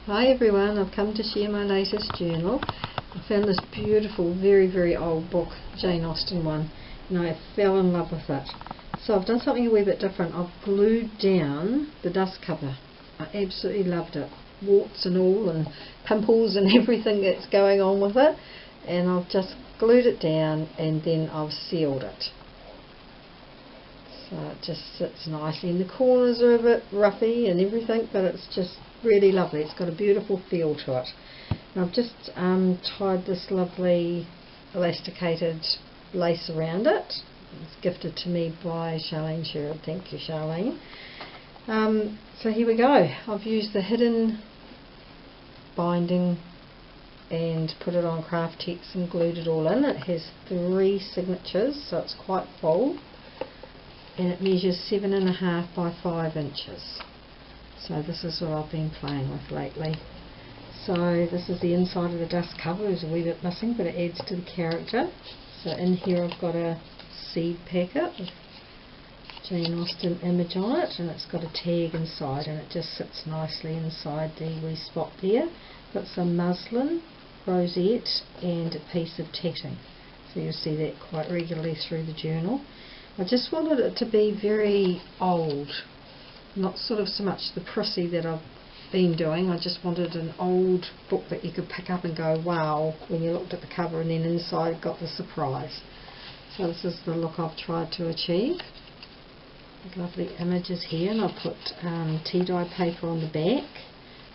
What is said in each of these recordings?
Hi everyone, I've come to share my latest journal. I found this beautiful, very old book, Jane Austen one, and I fell in love with it. So I've done something a wee bit different. I've glued down the dust cover. I absolutely loved it. Warts and all, and pimples and everything that's going on with it. And I've just glued it down and then I've sealed it. So it just sits nicely, and the corners are a bit roughy and everything, but it's just really lovely. It's got a beautiful feel to it. And I've just tied this lovely elasticated lace around it. It's gifted to me by Charlene Sherwood. Thank you, Charlene. So here we go. I've used the hidden binding and put it on Craftex and glued it all in. It has 3 signatures, so it's quite full. And it measures 7.5 by 5 inches. So this is what I've been playing with lately. So this is the inside of the dust cover. It's a wee bit missing, but it adds to the character. So in here I've got a seed packet with Jane Austen image on it, and it's got a tag inside, and it just sits nicely inside the wee spot there. Got some muslin, rosette, and a piece of tatting. So you'll see that quite regularly through the journal. I just wanted it to be very old, not sort of so much the prissy that I've been doing. I just wanted an old book that you could pick up and go wow when you looked at the cover, and then inside got the surprise. So this is the look I've tried to achieve. Lovely images here, and I've put tea dye paper on the back.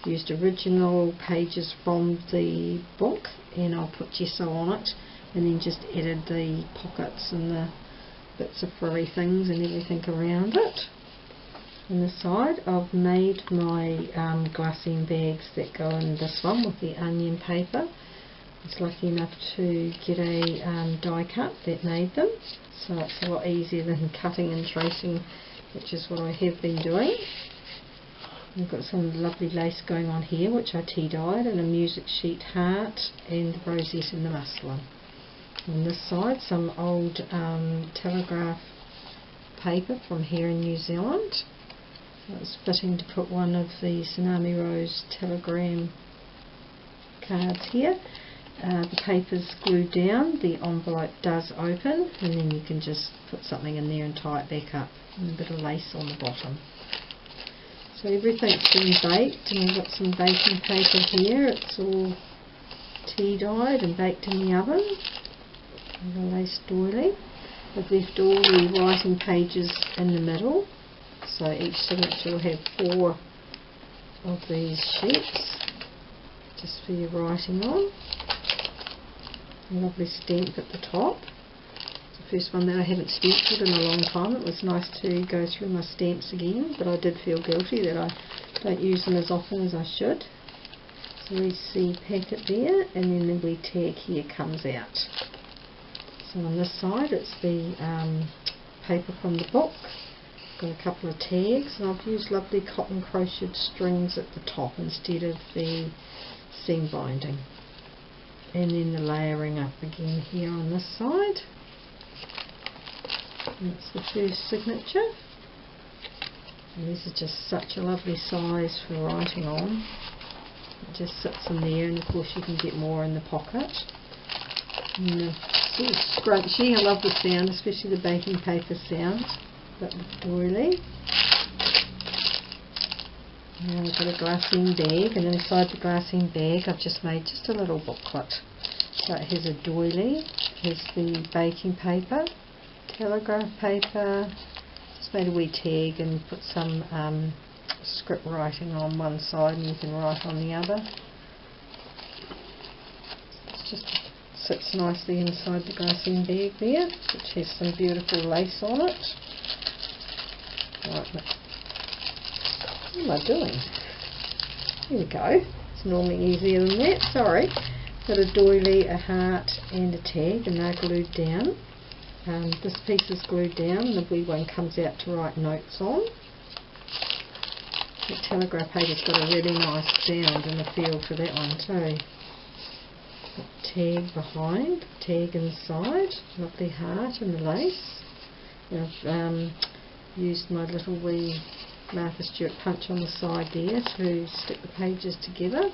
Used original pages from the book, and I'll put gesso on it, and then just added the pockets and the bits of furry things and everything around it. On the side I've made my glassine bags that go in this one with the onion paper. I was lucky enough to get a die cut that made them, so it's a lot easier than cutting and tracing, which is what I have been doing. I've got some lovely lace going on here, which I tea dyed, and a music sheet heart and the rosette in the muslin. On this side, some old telegraph paper from here in New Zealand. So it's fitting to put one of the Tsunami Rose telegram cards here. The paper's glued down, the envelope does open, and then you can just put something in there and tie it back up, and a bit of lace on the bottom. So everything's been baked, and I've got some baking paper here. It's all tea dyed and baked in the oven. And a lace doily. I've left all the writing pages in the middle, so each signature will have 4 of these sheets just for your writing on. A lovely stamp at the top. It's the first one that I haven't stenciled in a long time. It was nice to go through my stamps again, but I did feel guilty that I don't use them as often as I should. So we see packet there, and then the wee tag here comes out. So on this side it's the paper from the book. Got a couple of tags, and I've used lovely cotton crocheted strings at the top instead of the seam binding. And then the layering up again here on this side. That's the first signature. And these are just such a lovely size for writing on. It just sits in there, and of course you can get more in the pocket. And the sort of scrunchy, I love the sound, especially the baking paper sound. But the doily. Now I've got a glassine bag, and inside the glassine bag I've just made just a little booklet. So it has a doily, it has the baking paper, telegraph paper, just made a wee tag and put some script writing on one side, and you can write on the other. It's just sits nicely inside the glassine bag there, which has some beautiful lace on it. Right, what am I doing? Here we go. It's normally easier than that, sorry. Got a doily, a heart and a tag, and they're glued down. This piece is glued down, and the wee one comes out to write notes on. The telegraph paper's got a really nice sound and a feel to that one too. Tag behind, tag inside, lovely heart and the lace. And I've used my little wee Martha Stewart punch on the side there to stick the pages together.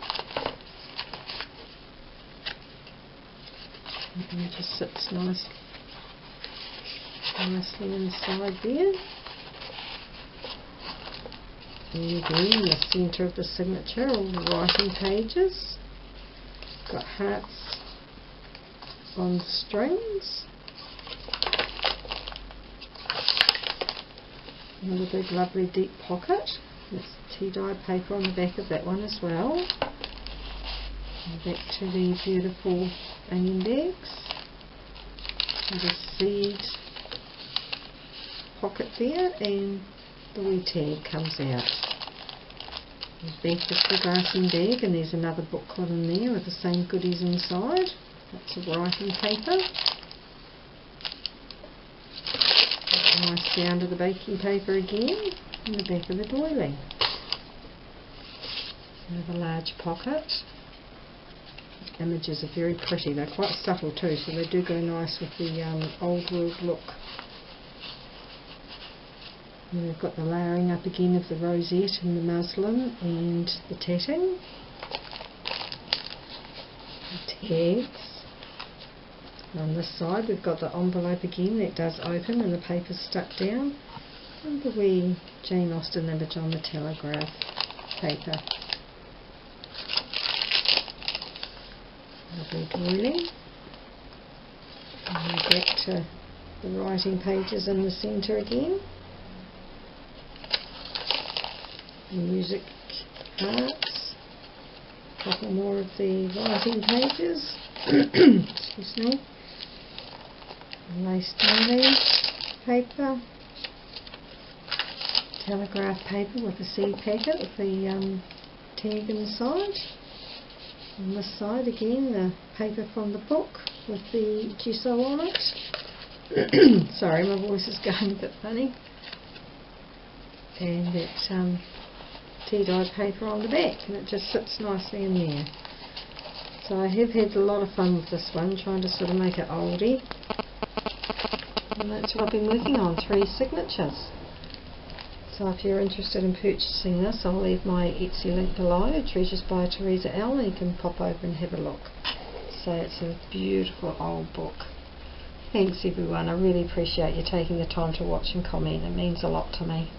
And it just sits nicely inside there. And again, in the centre of the signature, all the writing pages. Got hearts on strings. Another big lovely deep pocket. There's tea dye paper on the back of that one as well. And back to the beautiful onion bags. And the seed pocket there, and the wee tag comes out. The back of the glassing bag, and there's another booklet in there with the same goodies inside. Lots of writing paper. Nice sound of the baking paper again, in the back of the doily. Another large pocket. The images are very pretty, they're quite subtle too, so they do go nice with the old world look. And we've got the layering up again of the rosette and the muslin and the tatting. The tags. On this side we've got the envelope again that does open and the paper's stuck down, and the wee Jane Austen image on the telegraph paper. Lovely doily. And we're back to the writing pages in the centre again. The music parts. A couple more of the writing pages. Excuse me. Lace doily paper, telegraph paper with the seed packet with the tag inside. On this side again the paper from the book with the gesso on it. Sorry, my voice is going a bit funny. And that tea dye paper on the back, and it just sits nicely in there. So I have had a lot of fun with this one, trying to sort of make it oldie. And that's what I've been working on, 3 signatures. So if you're interested in purchasing this, I'll leave my Etsy link below, Treasures by Teresa L, and you can pop over and have a look. So it's a beautiful old book. Thanks everyone, I really appreciate you taking the time to watch and comment, it means a lot to me.